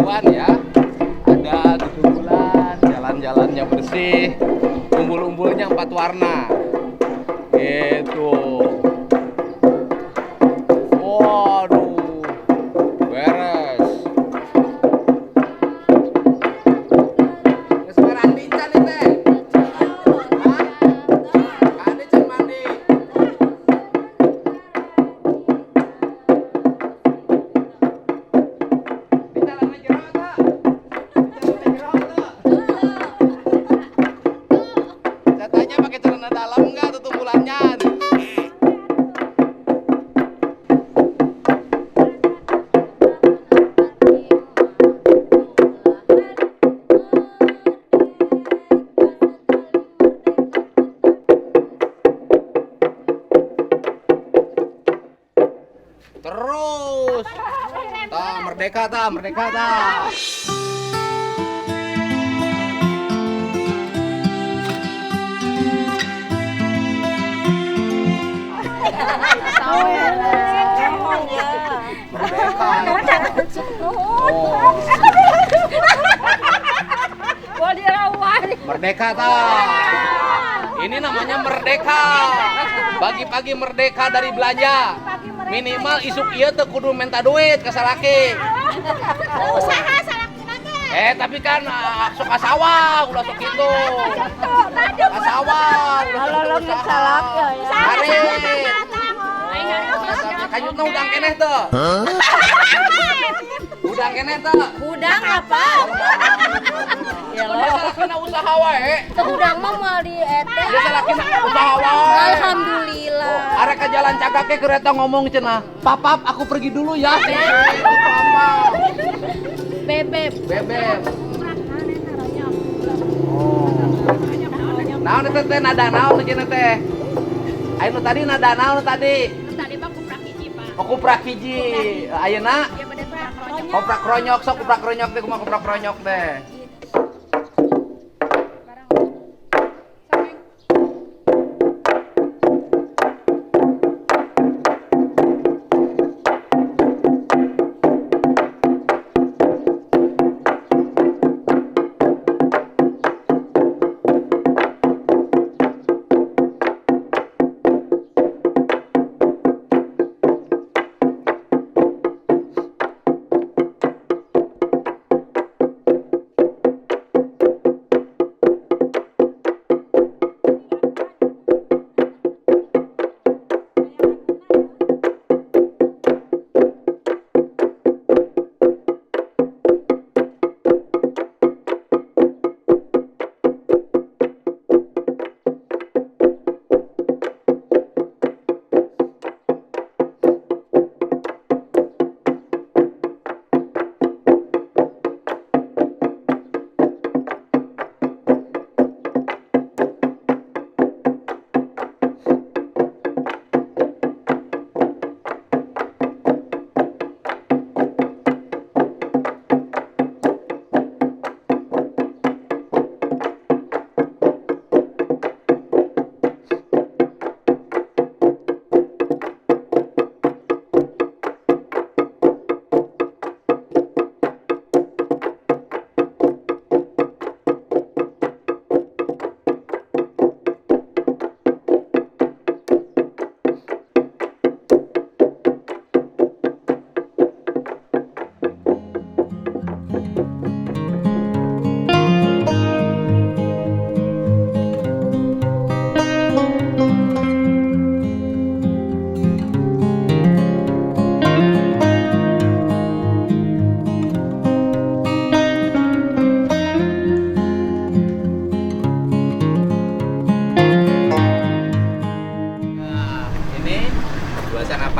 Pakuan ya. Ada tumbulan, jalan-jalannya bersih, umbul-umbulnya 4 warna. Gitu. Waduh, beres. Sekarang dican ini teh. Hah? Kan dican mandi. Dicalan jero teh. Dicalan jero teh. Saya tanya pakai celana dalam enggak tuh tumbulannya? Terus. Merdeka ta, merdeka ta. Merdeka ta. Ini namanya merdeka. Pagi-pagi merdeka dari belanja. Minimal isuk ieu teu kudu minta duit ka salaki. Usaha salaki nage. Tapi kan sok sawah, ulah sok kitu. Ka sawah, ulah sok salak ya. Hari. Kayutna udang keneh teu. Udang keneh teu. Udang apa? Ya salakina usaha wae. Udang mah moal di eta. Dia salakina usaha wae. Alhamdulillah. Arek ka jalan cagak ke kereta ngomong cenah. Papap, aku pergi dulu ya. Papap. Bebek. Bebek. Naon teh nada naon cenah teh? Ayeuna tadi nada naon tadi? Tadi mah kuprak hiji, Pak. Oh kuprak hiji. Ayeuna Dia bade kuprak kronyok. koprak kronyok, sok kuprak kronyok teh kumaha kuprak kronyok teh.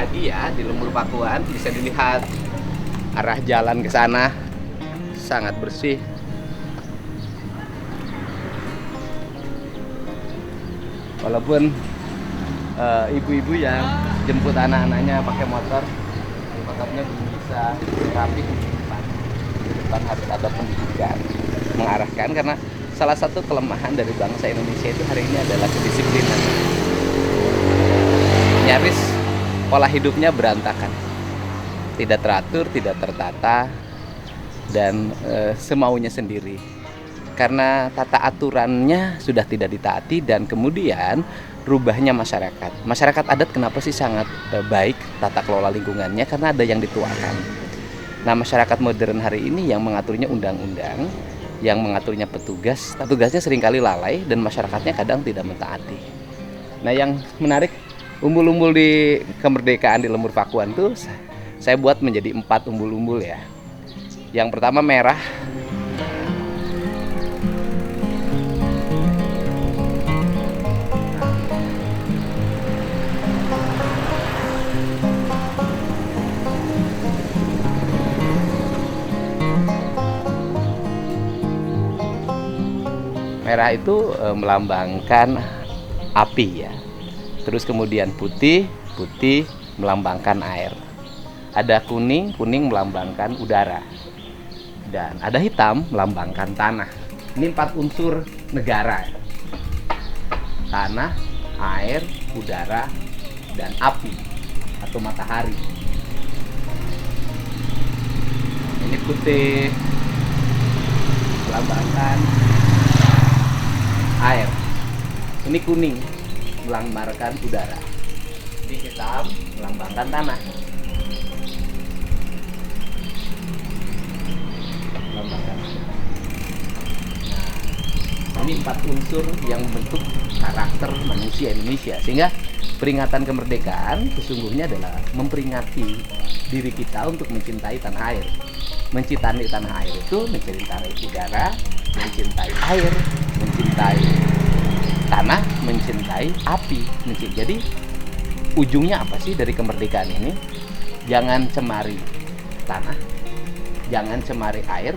pagi ya di Lumbur Pakuan, bisa dilihat arah jalan ke sana sangat bersih. Walaupun ibu-ibu yang jemput anak-anaknya pakai motor, motornya belum bisa rapi di depan harus ada pendidikan mengarahkan, karena salah satu kelemahan dari bangsa Indonesia itu hari ini adalah kedisiplinan. Nyaris pola hidupnya berantakan, tidak teratur, tidak tertata, dan semaunya sendiri. Karena tata aturannya sudah tidak ditaati dan kemudian rubahnya masyarakat. Masyarakat adat kenapa sih sangat baik tata kelola lingkungannya? Karena ada yang dituakan. Nah, masyarakat modern hari ini yang mengaturnya undang-undang, yang mengaturnya petugas. Petugasnya seringkali lalai dan masyarakatnya kadang tidak mentaati. Nah, yang menarik, umbul-umbul di kemerdekaan di Lemur Pakuan tuh saya buat menjadi 4 umbul-umbul ya. Yang pertama merah. Merah itu melambangkan api ya. Terus kemudian putih melambangkan air. Ada kuning melambangkan udara. Dan ada hitam melambangkan tanah. Ini 4 unsur negara. Tanah, air, udara, dan api atau matahari. Ini putih melambangkan air. Ini kuning melambangkan udara. Ini hitam melambangkan tanah. Melambangkan. Nah, ini 4 unsur yang membentuk karakter manusia Indonesia. Sehingga peringatan kemerdekaan sesungguhnya adalah memperingati diri kita untuk mencintai tanah air. Mencintai tanah air itu mencintai udara, mencintai air, mencintai tanah, mencintai api. Jadi ujungnya apa sih dari kemerdekaan ini? Jangan cemari tanah, jangan cemari air,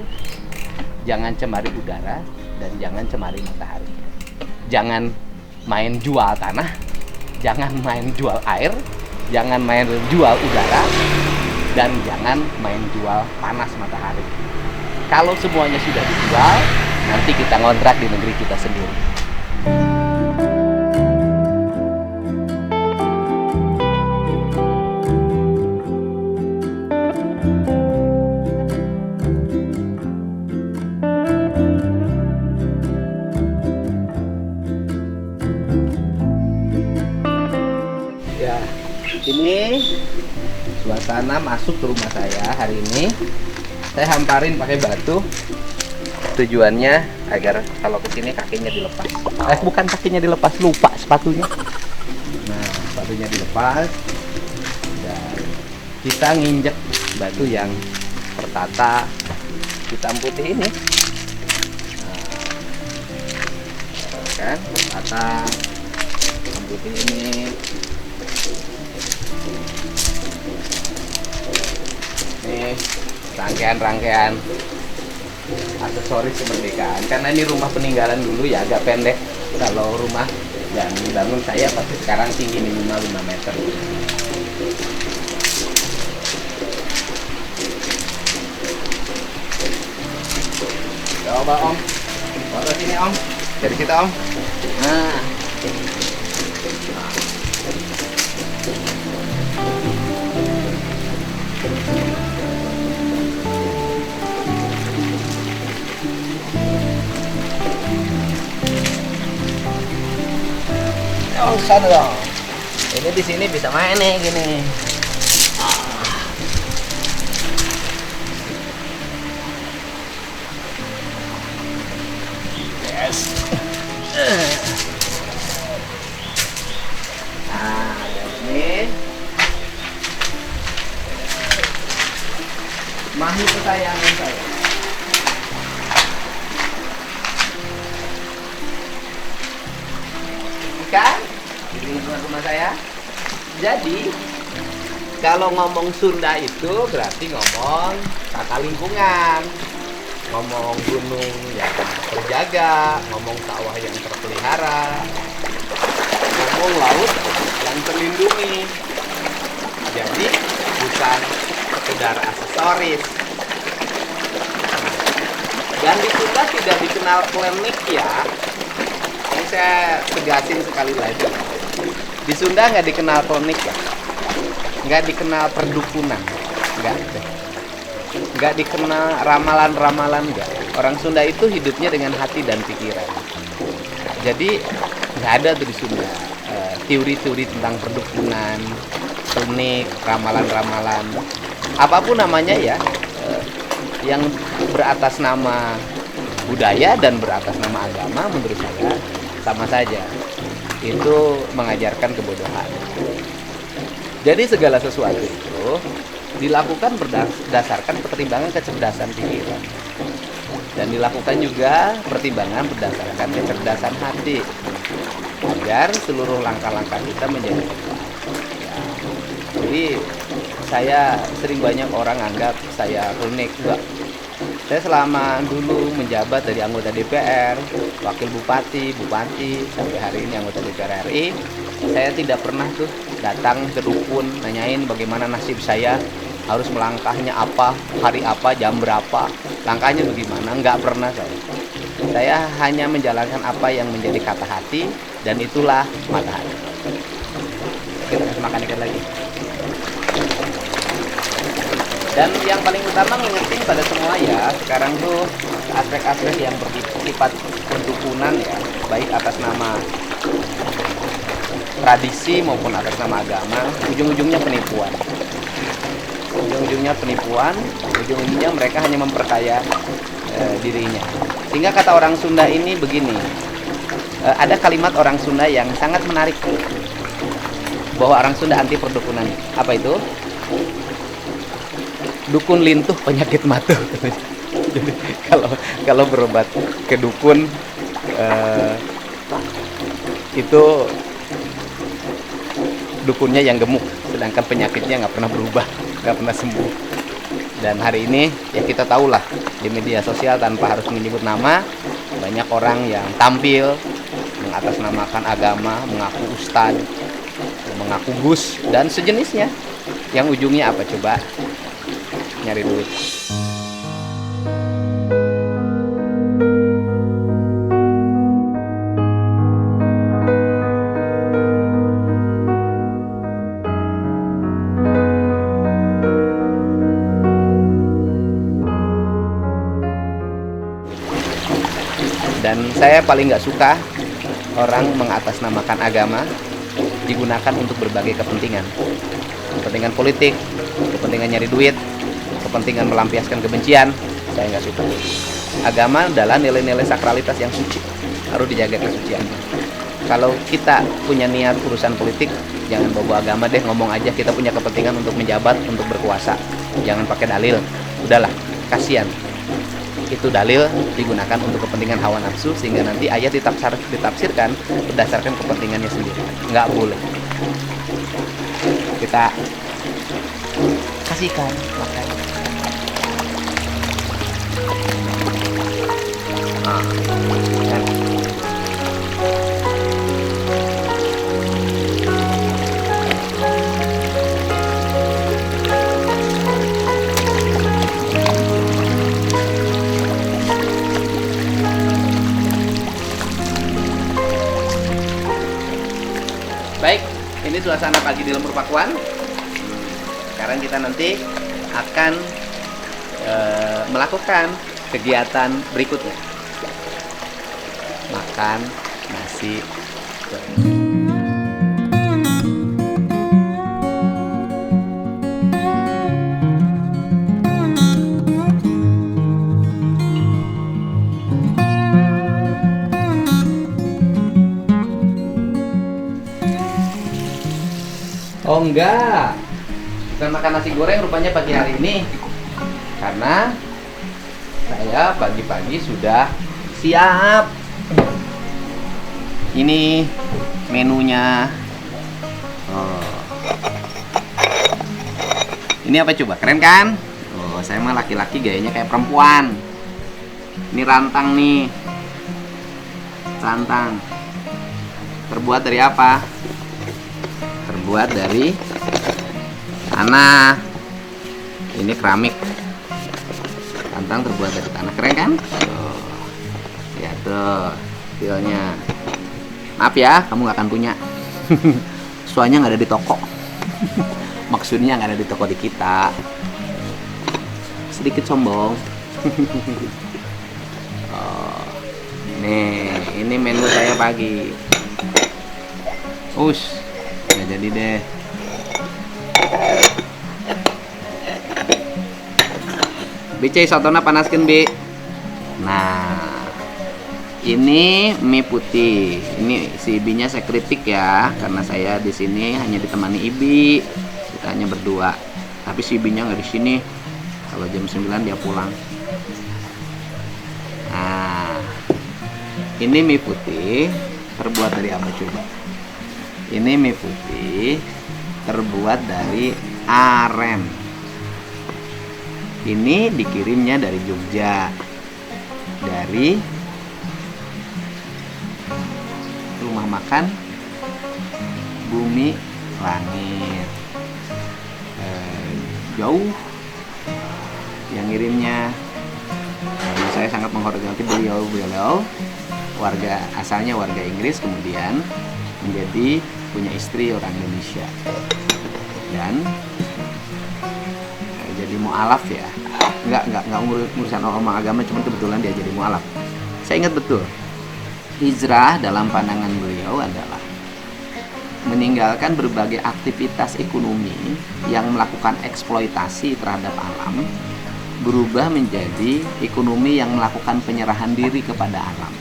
jangan cemari udara, dan jangan cemari matahari. Jangan main jual tanah, jangan main jual air, jangan main jual udara, dan jangan main jual panas matahari. Kalau semuanya sudah dijual, nanti kita ngontrak di negeri kita sendiri. Ya, ini suasana masuk ke rumah saya hari ini. Saya hamparin pakai batu. Tujuannya agar kalau kesini kakinya dilepas. Bukan kakinya dilepas, lupa sepatunya. Nah, sepatunya dilepas dan kita nginjek batu yang tertata hitam putih ini. Nah, kan tertata hitam putih ini. Nih rangkaian aksesoris kemerdekaan, karena ini rumah peninggalan dulu ya, agak pendek. Kalau rumah yang dibangun saya pasti sekarang tinggi minimal 5 meter. Coba Om, bawa sini Om, dari kita Om. Nah, oh, sana dong. Ini di sini bisa main nih gini. Yes. Nah, ini Mahi kesayangan saya. Ikan di lingkungan rumah saya. Jadi kalau ngomong Sunda itu berarti ngomong tata lingkungan, ngomong gunung yang terjaga, ngomong sawah yang terpelihara, ngomong laut yang terlindungi. Jadi bukan sekedar aksesoris. Dan di Sunda tidak dikenal klinik ya. Ini saya tegasin sekali lagi. Di Sunda nggak dikenal klinik ya. Nggak dikenal perdukunan. Nggak ada. nggak dikenal ramalan-ramalan, nggak. Orang Sunda itu hidupnya dengan hati dan pikiran. Jadi nggak ada tuh di Sunda teori-teori tentang perdukunan, runik, ramalan-ramalan, apapun namanya ya, yang beratas nama budaya dan beratas nama agama, menurut saya sama saja. Itu mengajarkan kebodohan. Jadi segala sesuatu itu dilakukan berdasarkan pertimbangan kecerdasan pikiran, dan dilakukan juga pertimbangan berdasarkan kecerdasan hati, agar seluruh langkah-langkah kita menjadi tepat. Ya. Jadi saya sering banyak orang anggap saya runik. Enggak. Saya selama dulu menjabat dari anggota DPR, wakil bupati, sampai hari ini anggota DPR RI, saya tidak pernah tuh datang ke dukun nanyain bagaimana nasib saya, harus melangkahnya apa, hari apa, jam berapa, langkahnya bagaimana. Nggak pernah saya. Saya hanya menjalankan apa yang menjadi kata hati, dan itulah mata hati. Kita kasih makan ikan lagi. Dan yang paling utama mengerti pada semua ya, sekarang tuh aspek-aspek yang bersifat perdukunan ya, baik atas nama tradisi maupun atas nama agama, ujung-ujungnya penipuan. Ujung-ujungnya mereka hanya memperkaya dirinya. Sehingga kata orang Sunda ini begini, ada kalimat orang Sunda yang sangat menarik, bahwa orang Sunda anti perdukunan. Apa itu? Dukun lintuh penyakit matu. Jadi kalau berobat ke dukun itu dukunnya yang gemuk, sedangkan penyakitnya nggak pernah berubah, nggak pernah sembuh. Dan hari ini ya kita tahulah di media sosial tanpa harus menyebut nama, banyak orang yang tampil mengatasnamakan agama, mengaku ustadz, mengaku gus dan sejenisnya, yang ujungnya apa coba? Nyari duit. Dan saya paling nggak suka orang mengatasnamakan agama digunakan untuk berbagai kepentingan politik, kepentingan nyari duit, kepentingan melampiaskan kebencian. Saya nggak suka. Agama adalah nilai-nilai sakralitas yang suci, harus dijaga kesuciannya. Kalau kita punya niat urusan politik, jangan bawa agama deh, ngomong aja kita punya kepentingan untuk menjabat, untuk berkuasa. Jangan pakai dalil, udahlah, kasihan. Itu dalil digunakan untuk kepentingan hawa nafsu, sehingga nanti ayat ditafsirkan berdasarkan kepentingannya sendiri. Nggak boleh. Kita kasihkan makan. Baik, ini suasana pagi di Lemur Pakuan. Sekarang kita nanti akan melakukan kegiatan berikutnya. Makan nasi goreng. Oh enggak, bukan makan nasi goreng rupanya pagi hari ini, karena saya pagi-pagi sudah siap. Ini menunya. Ini apa coba, keren kan? Oh, saya mah laki-laki gayanya kayak perempuan. Ini rantang nih, rantang. Terbuat dari apa? Terbuat dari tanah. Ini keramik. Rantang terbuat dari tanah, keren kan? Oh, ya tuh, feelnya. Maaf ya, kamu nggak akan punya. Soalnya nggak ada di toko. Maksudnya nggak ada di toko di kita. sedikit sombong. Oh, nih, ini menu saya pagi. Ush, nggak jadi deh. Bice sotona panaskan Bi. Nah, ini mie putih. Ini si Ibinya saya kritik ya, karena saya di sini hanya ditemani Ibi. Kita hanya berdua. Tapi si Ibinya nggak di sini. Kalau jam 9 dia pulang. Nah, ini mie putih terbuat dari apa coba? Ini mie putih terbuat dari aren. Ini dikirimnya dari Jogja, dari rumah makan Bumi Langit. Jauh yang ngirimnya. Karena saya sangat menghormati beliau warga asalnya warga Inggris, kemudian menjadi punya istri orang Indonesia dan jadi mu'alaf ya. Nggak urusan orang agama, cuman kebetulan dia jadi mu'alaf. Saya ingat betul, hijrah dalam pandangan beliau adalah meninggalkan berbagai aktivitas ekonomi yang melakukan eksploitasi terhadap alam, berubah menjadi ekonomi yang melakukan penyerahan diri kepada alam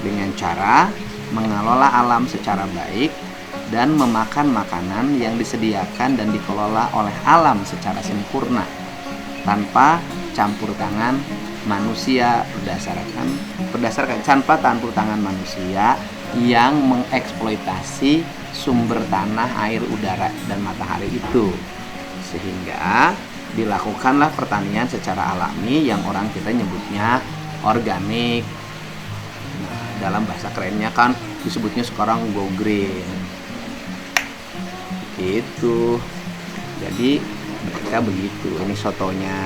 dengan cara mengelola alam secara baik dan memakan makanan yang disediakan dan dikelola oleh alam secara sempurna tanpa campur tangan manusia berdasarkan tanpa campur tangan manusia yang mengeksploitasi sumber tanah, air, udara, dan matahari itu, sehingga dilakukanlah pertanian secara alami yang orang kita nyebutnya organik. Nah, dalam bahasa kerennya kan disebutnya sekarang go green gitu. Jadi mereka begitu. Ini sotonya,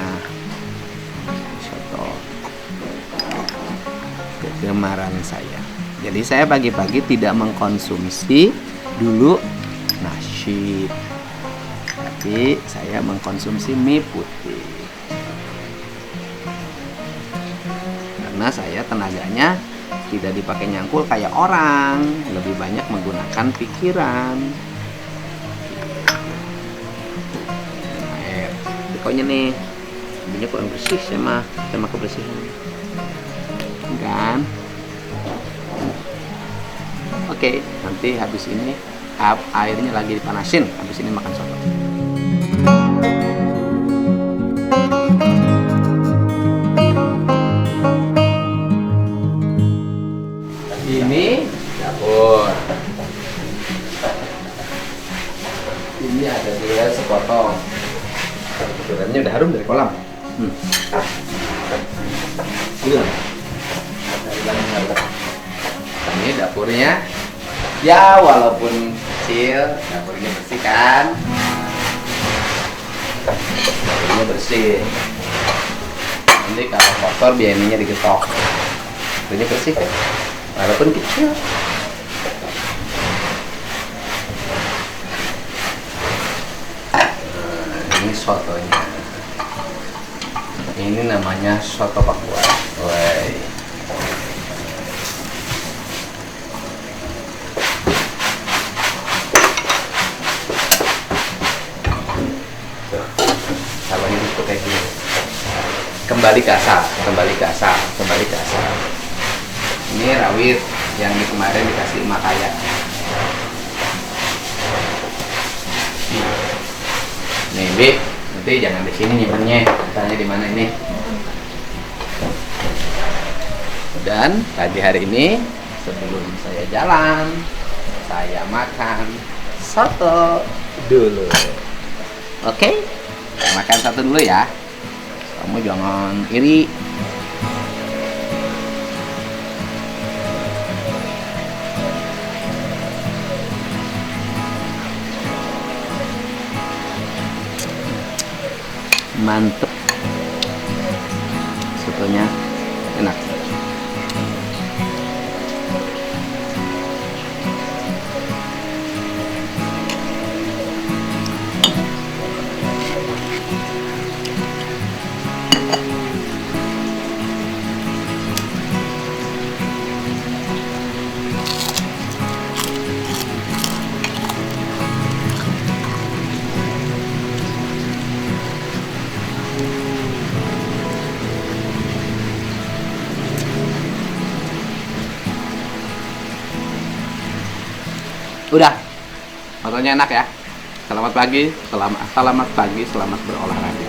soto kegemaran saya. Jadi saya pagi-pagi tidak mengkonsumsi dulu nasi, tapi saya mengkonsumsi mie putih karena saya tenaganya tidak dipakai nyangkul kayak orang, lebih banyak menggunakan pikiran. Pokoknya nih, bunyinya kurang bersih sama kebersihan kan. Oke, nanti habis ini airnya lagi dipanasin, habis ini makan soto. Ini dapur. Ini ada durian sepotong. Duriannya udah harum dari kolam. Ini dapurnya. Ya, walaupun kecil, dapurnya bersih kan? Dapurnya bersih. Nanti kalau kotor biayanya digetok. Dapurnya bersih kan? Walaupun kecil. Ini sotonya. Ini namanya soto Papua. Woi. Kalau ini tuh kayak gini. Kembali ke asal. Ini rawit yang kemarin dikasih emak kaya. Nih, Bi, nanti jangan di sini nyimpennya. Tanya di mana ini. Dan pagi hari ini sebelum saya jalan, saya makan soto dulu. Oke? Makan soto dulu ya. Kamu jangan iri. Mantep, sotonya enak. Udah. Motonya enak ya. Selamat pagi, selamat berolahraga.